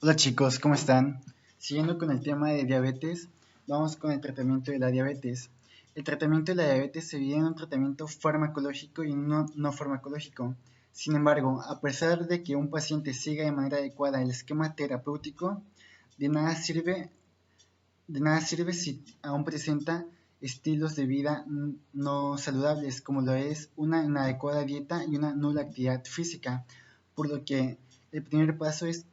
Hola chicos, ¿cómo están? Siguiendo con el tema de diabetes, vamos con el tratamiento de la diabetes. El tratamiento de la diabetes se divide en un tratamiento farmacológico y no farmacológico. Sin embargo, a pesar de que un paciente siga de manera adecuada el esquema terapéutico, de nada sirve, de nada sirve si aún presenta estilos de vida no saludables, como lo es una inadecuada dieta y una nula actividad física, por lo que el primer paso es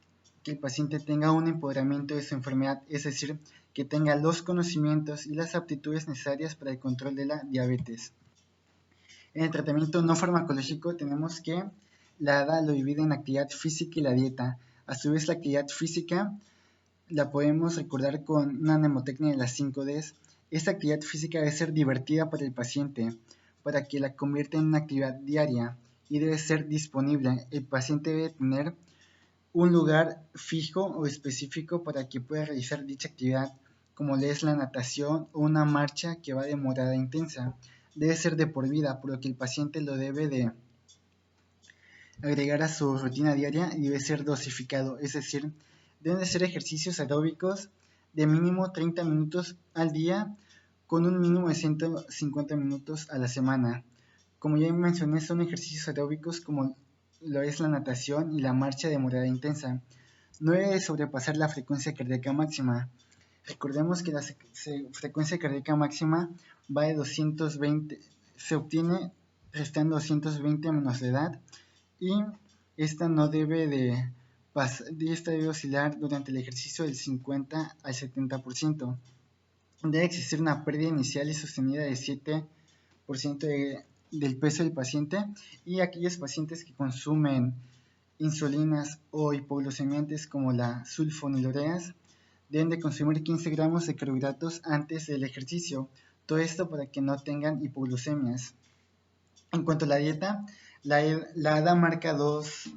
que el paciente tenga un empoderamiento de su enfermedad, es decir, que tenga los conocimientos y las aptitudes necesarias para el control de la diabetes. En el tratamiento no farmacológico tenemos que la ADA lo divide en actividad física y la dieta. A su vez, la actividad física la podemos recordar con una mnemotecnia de las 5Ds. Esta actividad física debe ser divertida para el paciente, para que la convierta en una actividad diaria y debe ser disponible. El paciente debe tener un lugar fijo o específico para que pueda realizar dicha actividad, como le es la natación o una marcha que va de morada intensa. Debe ser de por vida, por lo que el paciente lo debe de agregar a su rutina diaria y debe ser dosificado, es decir, deben de ser ejercicios aeróbicos de mínimo 30 minutos al día con un mínimo de 150 minutos a la semana. Como ya mencioné, son ejercicios aeróbicos como lo es la natación y la marcha de morada intensa. No debe sobrepasar la frecuencia cardíaca máxima. Recordemos que la frecuencia cardíaca máxima va de 220, se obtiene restando 220 menos la edad y esta no debe de esta debe oscilar durante el ejercicio del 50 al 70%. Debe existir una pérdida inicial y sostenida de 7% del peso del paciente y aquellos pacientes que consumen insulinas o hipoglucemiantes como la sulfonilureas deben de consumir 15 gramos de carbohidratos antes del ejercicio. Todo esto para que no tengan hipoglucemias. En cuanto a la dieta, la ADA marca dos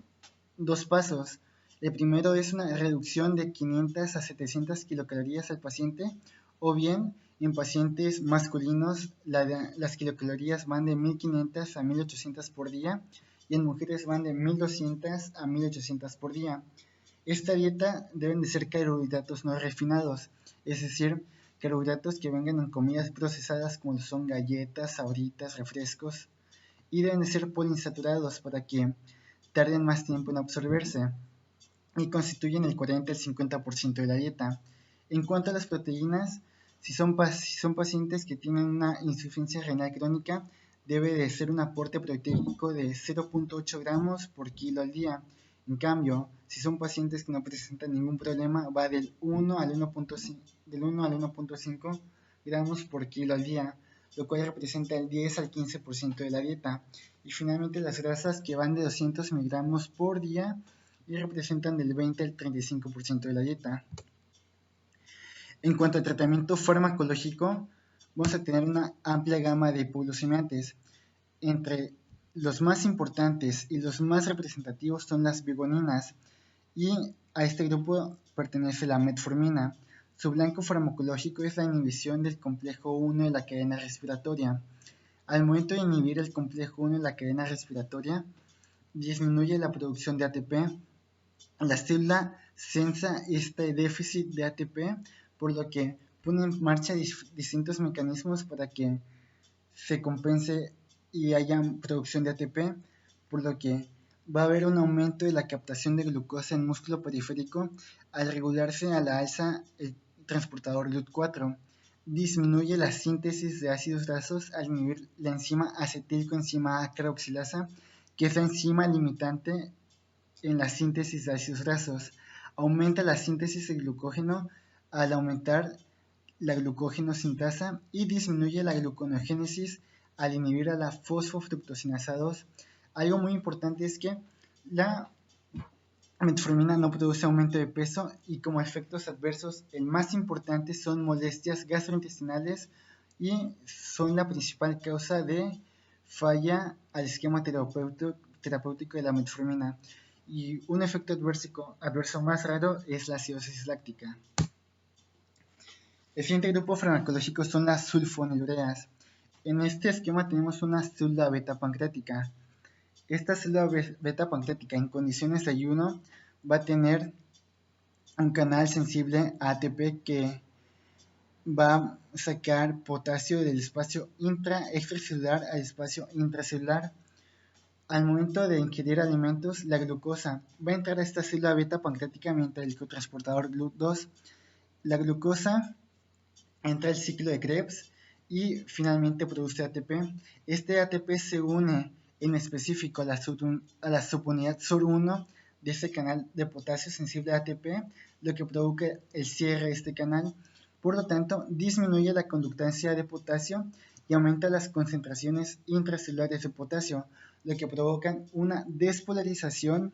pasos. El primero es una reducción de 500 a 700 kilocalorías al paciente, o bien en pacientes masculinos las kilocalorías van de 1500 a 1800 por día y en mujeres van de 1200 a 1800 por día. Esta dieta deben de ser carbohidratos no refinados, es decir, carbohidratos que vengan en comidas procesadas como son galletas, sabritas, refrescos, y deben de ser poliinsaturados para que tarden más tiempo en absorberse y constituyen el 40 al 50% de la dieta. En cuanto a las proteínas, si son pacientes que tienen una insuficiencia renal crónica, debe de ser un aporte proteínico de 0.8 gramos por kilo al día. En cambio, si son pacientes que no presentan ningún problema, va del 1 al 1.5 gramos por kilo al día, lo cual representa el 10 al 15% de la dieta. Y finalmente las grasas que van de 200 miligramos por día y representan del 20 al 35% de la dieta. En cuanto al tratamiento farmacológico, vamos a tener una amplia gama de hipoglucemiantes. Entre los más importantes y los más representativos son las bigoninas, y a este grupo pertenece la metformina. Su blanco farmacológico es la inhibición del complejo 1 de la cadena respiratoria. Al momento de inhibir el complejo 1 de la cadena respiratoria, disminuye la producción de ATP. La célula sensa este déficit de ATP, por lo que pone en marcha distintos mecanismos para que se compense y haya producción de ATP, por lo que va a haber un aumento de la captación de glucosa en músculo periférico al regularse a la alza el transportador GLUT4. Disminuye la síntesis de ácidos grasos al inhibir la enzima acetilcoenzima A carboxilasa, que es la enzima limitante en la síntesis de ácidos grasos. Aumenta la síntesis de glucógeno al aumentar la glucógeno sintasa y disminuye la gluconeogénesis al inhibir a la fosfofructosinasa 2. Algo muy importante es que la metformina no produce aumento de peso y como efectos adversos el más importante son molestias gastrointestinales y son la principal causa de falla al esquema terapéutico de la metformina. Y un efecto adverso más raro es la acidosis láctica. El siguiente grupo farmacológico son las sulfonilureas. En este esquema tenemos una célula beta pancreática. Esta célula beta pancreática en condiciones de ayuno va a tener un canal sensible a ATP que va a sacar potasio del espacio extracelular al espacio intracelular. Al momento de ingerir alimentos, la glucosa va a entrar a esta célula beta pancreática mediante el cotransportador GLUT2. La glucosa entra al ciclo de Krebs y finalmente produce ATP. Este ATP se une en específico a la subunidad SUR1 de este canal de potasio sensible a ATP, lo que provoca el cierre de este canal. Por lo tanto, disminuye la conductancia de potasio y aumenta las concentraciones intracelulares de potasio, lo que provoca una despolarización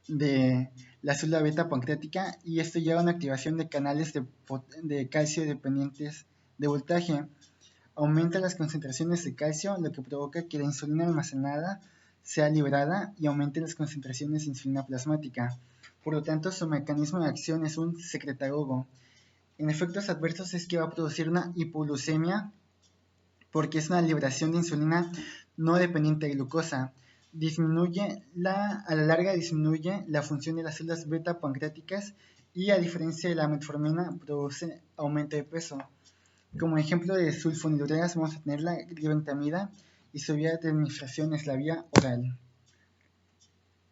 de la célula beta pancreática y esto lleva a una activación de canales de calcio dependientes de voltaje. Aumenta las concentraciones de calcio, lo que provoca que la insulina almacenada sea liberada y aumente las concentraciones de insulina plasmática. Por lo tanto, su mecanismo de acción es un secretagogo. En efectos adversos es que va a producir una hipoglucemia porque es una liberación de insulina no dependiente de glucosa. A la larga disminuye la función de las células beta pancreáticas y a diferencia de la metformina produce aumento de peso. Como ejemplo de sulfonilureas vamos a tener la glibentamida y su vía de administración es la vía oral.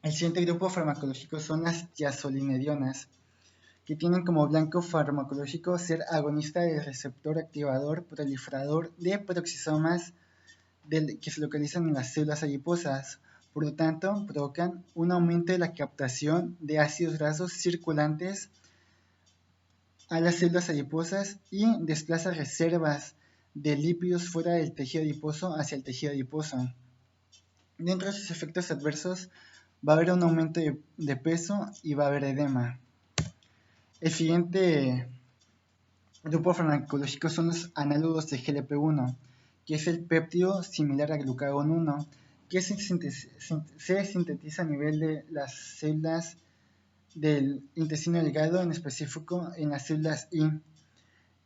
El siguiente grupo farmacológico son las tiazolinedionas, que tienen como blanco farmacológico ser agonista del receptor activador proliferador de peroxisomas que se localizan en las células adiposas. Por lo tanto, provocan un aumento de la captación de ácidos grasos circulantes a las células adiposas y desplaza reservas de lípidos fuera del tejido adiposo hacia el tejido adiposo. Dentro de sus efectos adversos va a haber un aumento de peso y va a haber edema. El siguiente grupo farmacológico son los análogos de GLP-1, que es el péptido similar a glucagón 1, que se sintetiza a nivel de las células del intestino delgado, en específico en las células I.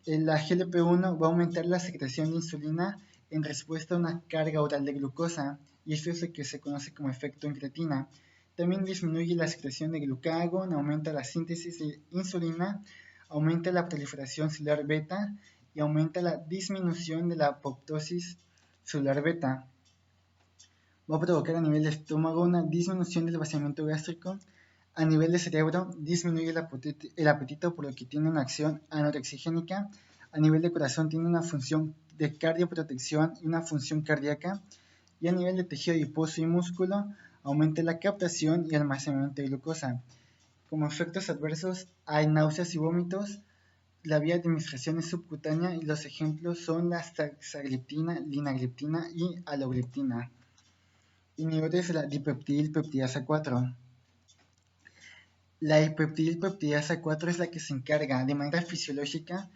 La GLP-1 va a aumentar la secreción de insulina en respuesta a una carga oral de glucosa, y esto es lo que se conoce como efecto incretina. También disminuye la secreción de glucagón, aumenta la síntesis de insulina, aumenta la proliferación celular beta y aumenta la disminución de la apoptosis celular beta. Va a provocar a nivel de estómago una disminución del vaciamiento gástrico. A nivel de cerebro, disminuye el apetito por lo que tiene una acción anorexigénica. A nivel de corazón, tiene una función de cardioprotección y una función cardíaca. Y a nivel de tejido adiposo y músculo, aumenta la captación y almacenamiento de glucosa. Como efectos adversos, hay náuseas y vómitos. La vía de administración es subcutánea y los ejemplos son la sagliptina, linagliptina y alogliptina. Inhibidores de la dipeptidilpeptidasa 4. La dipeptidilpeptidasa 4 es la que se encarga de manera fisiológica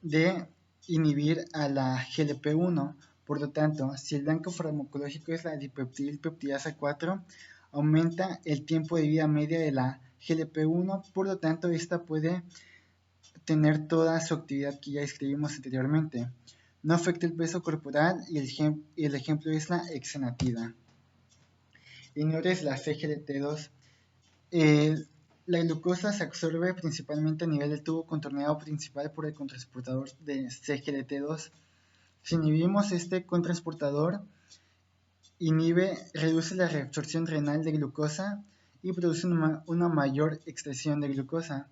de inhibir a la GLP-1. Por lo tanto, si el blanco farmacológico es la dipeptidilpeptidasa 4, aumenta el tiempo de vida media de la GLP-1, por lo tanto, esta puede tener toda su actividad que ya describimos anteriormente. No afecta el peso corporal y el ejemplo es la exenatida. Inhibidores de la CGLT2. La glucosa se absorbe principalmente a nivel del tubo contorneado principal por el cotransportador de CGLT2. Si inhibimos este cotransportador, reduce la reabsorción renal de glucosa y produce una mayor extracción de glucosa.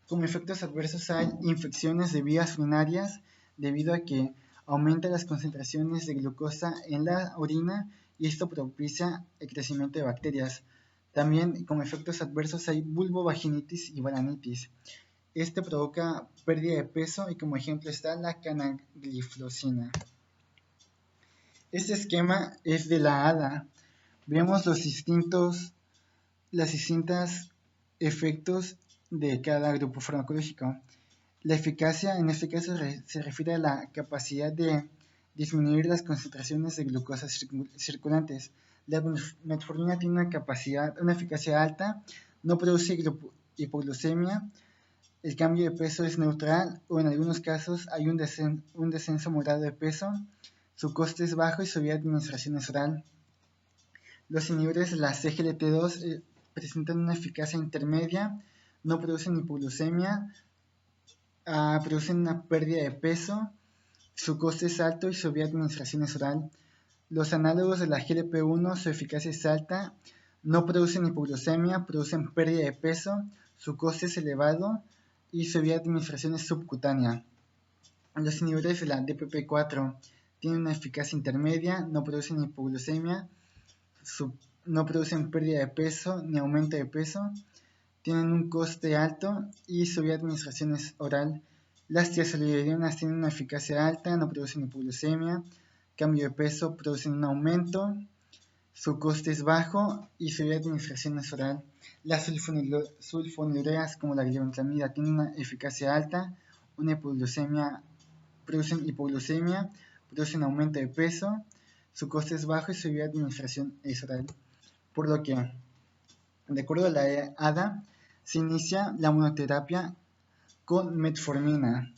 Como efectos adversos hay infecciones de vías urinarias debido a que aumenta las concentraciones de glucosa en la orina y esto propicia el crecimiento de bacterias. También como efectos adversos hay vulvovaginitis y balanitis. Este provoca pérdida de peso y como ejemplo está la canagliflozina. Este esquema es de la ADA. Vemos los distintos efectos de cada grupo farmacológico. La eficacia en este caso se refiere a la capacidad de disminuir las concentraciones de glucosa circulantes. La metformina tiene una eficacia alta, no produce hipoglucemia, el cambio de peso es neutral o en algunos casos hay un descenso moderado de peso, su coste es bajo y su vía de administración es oral. Los inhibidores de la CGLT2 presentan una eficacia intermedia, no producen hipoglucemia, producen una pérdida de peso, su coste es alto y su vía de administración es oral. Los análogos de la GLP-1, su eficacia es alta, no producen hipoglucemia, producen pérdida de peso, su coste es elevado y su vía de administración es subcutánea. Los inhibidores de la DPP-4 tienen una eficacia intermedia, no producen hipoglucemia, no producen pérdida de peso ni aumento de peso, tienen un coste alto y su vía de administración es oral. Las tiazolidinias tienen una eficacia alta, no producen hipoglucemia, cambio de peso, producen un aumento, su coste es bajo y su vía de administración es oral. Las sulfonilureas como la glibenclamida tienen una eficacia alta, producen hipoglucemia, producen aumento de peso, su coste es bajo y su vía de administración es oral. Por lo que, de acuerdo a la ADA, se inicia la monoterapia con metformina.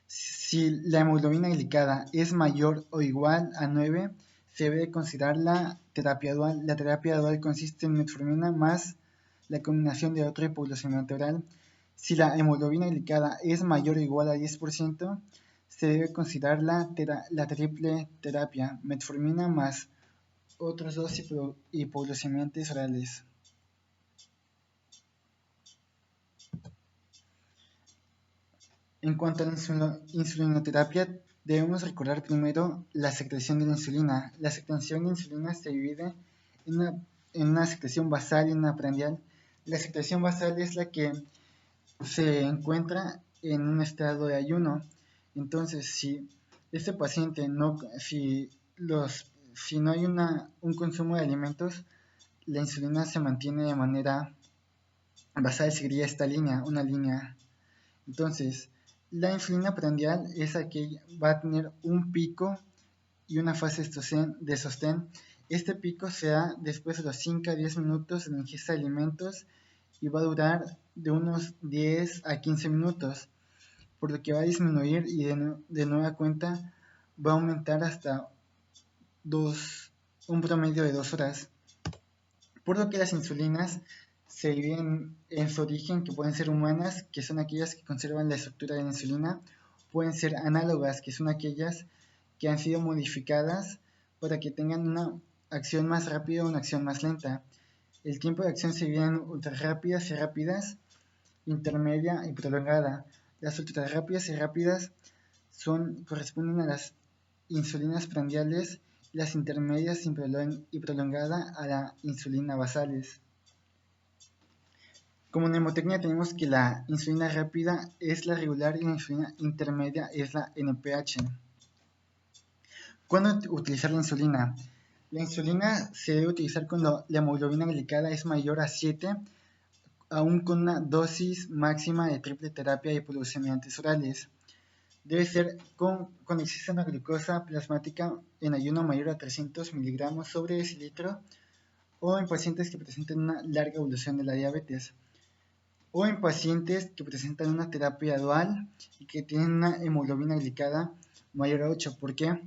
Si la hemoglobina glicada es mayor o igual a 9, se debe considerar la terapia dual. La terapia dual consiste en metformina más la combinación de otro hipoglucemiante oral. Si la hemoglobina glicada es mayor o igual a 10%, se debe considerar la triple terapia, metformina más otros dos hipoglucemiantes orales. En cuanto a la insulinoterapia, debemos recordar primero la secreción de la insulina. La secreción de insulina se divide en una secreción basal y una prandial. La secreción basal es la que se encuentra en un estado de ayuno. Entonces, si este paciente si no hay un consumo de alimentos, la insulina se mantiene de manera basal, seguiría esta línea, una línea. Entonces, la insulina prandial es aquella va a tener un pico y una fase de sostén. Este pico se da después de los 5 a 10 minutos de la ingesta de alimentos y va a durar de unos 10 a 15 minutos, por lo que va a disminuir y de nueva cuenta va a aumentar hasta un promedio de 2 horas. Por lo que las insulinas se dividen en su origen, que pueden ser humanas, que son aquellas que conservan la estructura de la insulina, pueden ser análogas, que son aquellas que han sido modificadas para que tengan una acción más rápida o una acción más lenta. El tiempo de acción se divide en ultra rápidas y rápidas, intermedia y prolongada. Las ultra rápidas y rápidas corresponden a las insulinas prandiales, las intermedias y prolongada a la insulina basales. Como mnemotecnia tenemos que la insulina rápida es la regular y la insulina intermedia es la NPH. ¿Cuándo utilizar la insulina? La insulina se debe utilizar cuando la hemoglobina glicada es mayor a 7, aún con una dosis máxima de triple terapia de hipoglucemiantes orales. Debe ser cuando existe una glucosa plasmática en ayuno mayor a 300 miligramos sobre decilitro o en pacientes que presenten una larga evolución de la diabetes, o en pacientes que presentan una terapia dual y que tienen una hemoglobina glicada mayor a 8. ¿Por qué?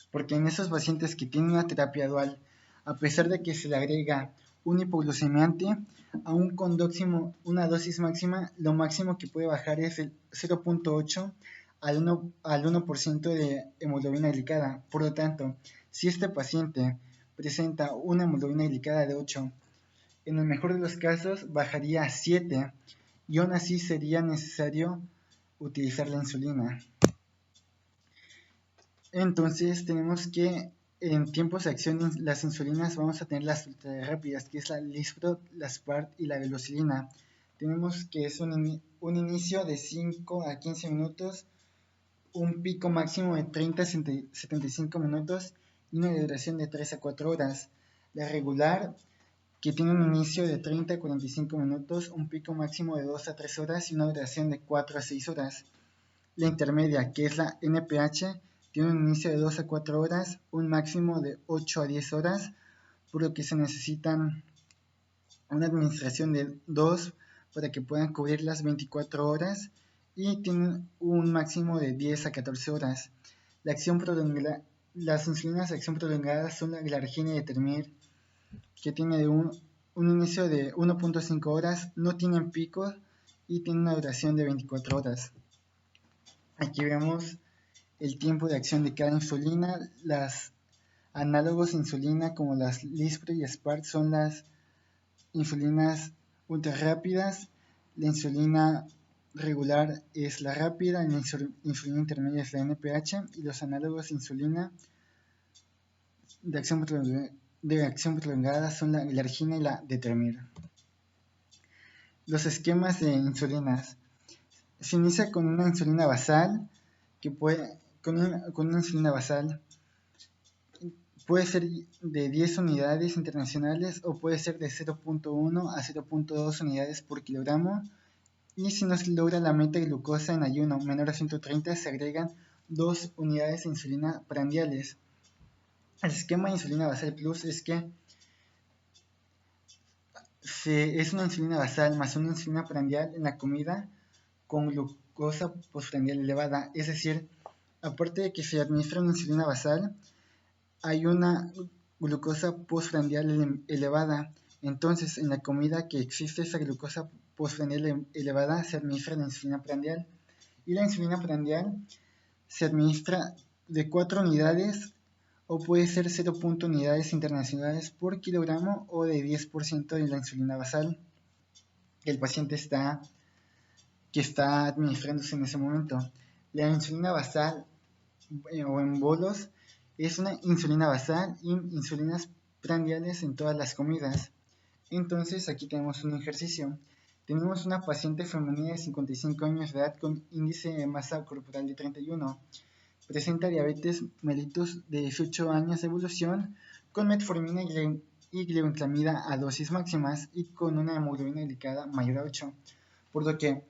Porque en esos pacientes que tienen una terapia dual, a pesar de que se le agrega un hipoglucemiante, aún con una dosis máxima, lo máximo que puede bajar es el 0.8 al 1% de hemoglobina glicada. Por lo tanto, si este paciente presenta una hemoglobina glicada de 8, en el mejor de los casos bajaría a 7 y aún así sería necesario utilizar la insulina. Entonces tenemos que en tiempos de acción las insulinas vamos a tener las ultrarrápidas, que es la Lispro, la Spart y la Velocilina. Tenemos que es un inicio de 5 a 15 minutos, un pico máximo de 30 a 75 minutos y una duración de 3 a 4 horas. La regular, que tiene un inicio de 30 a 45 minutos, un pico máximo de 2 a 3 horas y una duración de 4 a 6 horas. La intermedia, que es la NPH, tiene un inicio de 2 a 4 horas, un máximo de 8 a 10 horas, por lo que se necesitan una administración de 2 para que puedan cubrir las 24 horas y tienen un máximo de 10 a 14 horas. Las insulinas de acción prolongada son la glargina y etermir, que tiene un inicio de 1.5 horas, no tienen pico y tienen una duración de 24 horas. Aquí vemos el tiempo de acción de cada insulina. Las análogos de insulina como las Lispro y Spark son las insulinas ultra rápidas. La insulina regular es la rápida, la insulina intermedia es la NPH y los análogos de insulina de acción prolongada son la glargina y la determir. Los esquemas de insulinas. Se inicia con una insulina basal con una insulina basal puede ser de 10 unidades internacionales o puede ser de 0.1 a 0.2 unidades por kilogramo. Y si no se logra la meta de glucosa en ayuno menor a 130, se agregan 2 unidades de insulina prandiales. El esquema de insulina basal plus es que es una insulina basal más una insulina prandial en la comida con glucosa postprandial elevada. Es decir, aparte de que se administra una insulina basal, hay una glucosa postprandial elevada. Entonces, en la comida que existe esa glucosa postprandial elevada, se administra la insulina prandial. Y la insulina prandial se administra de 4 unidades o puede ser 0.1 unidades internacionales por kilogramo o de 10% de la insulina basal que el paciente está administrándose en ese momento. La insulina basal o en bolos es una insulina basal y insulinas prandiales en todas las comidas. Entonces aquí tenemos un ejercicio. Tenemos una paciente femenina de 55 años de edad con índice de masa corporal de 31. Presenta diabetes mellitus de 18 años de evolución con metformina y glibenclamida a dosis máximas y con una hemoglobina glicada mayor a 8, por lo que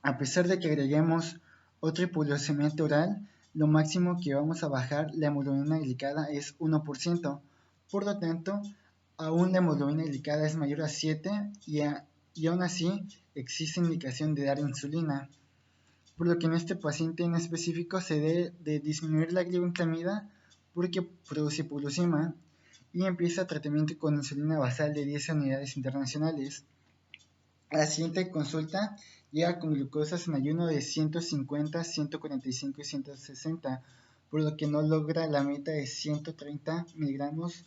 a pesar de que agreguemos otra hipoglucemia oral, lo máximo que vamos a bajar la hemoglobina glicada es 1%. Por lo tanto, aún la hemoglobina glicada es mayor a 7 y aún así existe indicación de dar insulina. Por lo que en este paciente en específico se debe de disminuir la glibenclamida porque produce hipoglucemia y empieza tratamiento con insulina basal de 10 unidades internacionales. A la siguiente consulta llega con glucosas en ayuno de 150, 145 y 160, por lo que no logra la meta de 130 miligramos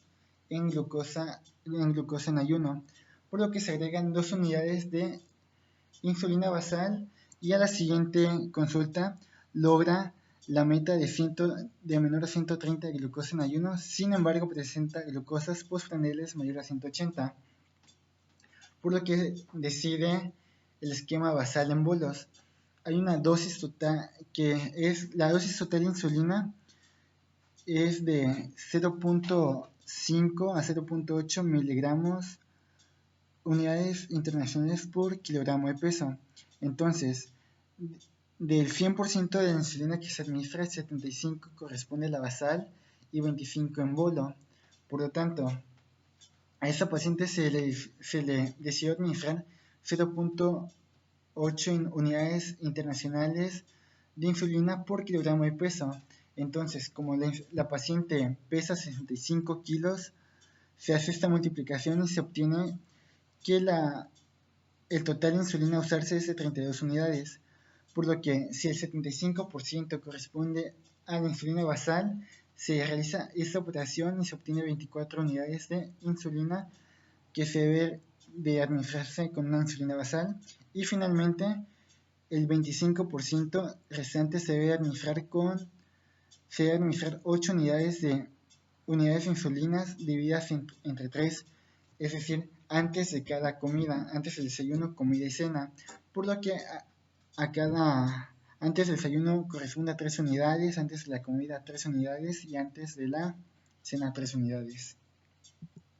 en glucosa en ayuno, por lo que se agregan 2 unidades de insulina basal y a la siguiente consulta logra la meta de menor a 130 de glucosa en ayuno, sin embargo presenta glucosas postprandiales mayor a 180, por lo que decide el esquema basal en bolos. Hay una dosis total la dosis total de insulina es de 0.5 a 0.8 miligramos unidades internacionales por kilogramo de peso. Entonces, del 100% de la insulina que se administra, el 75 corresponde a la basal y 25 en bolo. Por lo tanto, a esta paciente se le decidió administrar 0.8 unidades internacionales de insulina por kilogramo de peso. Entonces, como la paciente pesa 65 kilos, se hace esta multiplicación y se obtiene que el total de insulina a usarse es de 32 unidades, por lo que si el 75% corresponde a la insulina basal, se realiza esta operación y se obtiene 24 unidades de insulina que se debe de administrarse con una insulina basal, y finalmente el 25% restante se debe administrar 8 unidades de insulinas divididas entre 3, es decir, antes de cada comida, antes del desayuno, comida y cena, por lo que antes del desayuno corresponde a 3 unidades, antes de la comida 3 unidades y antes de la cena 3 unidades.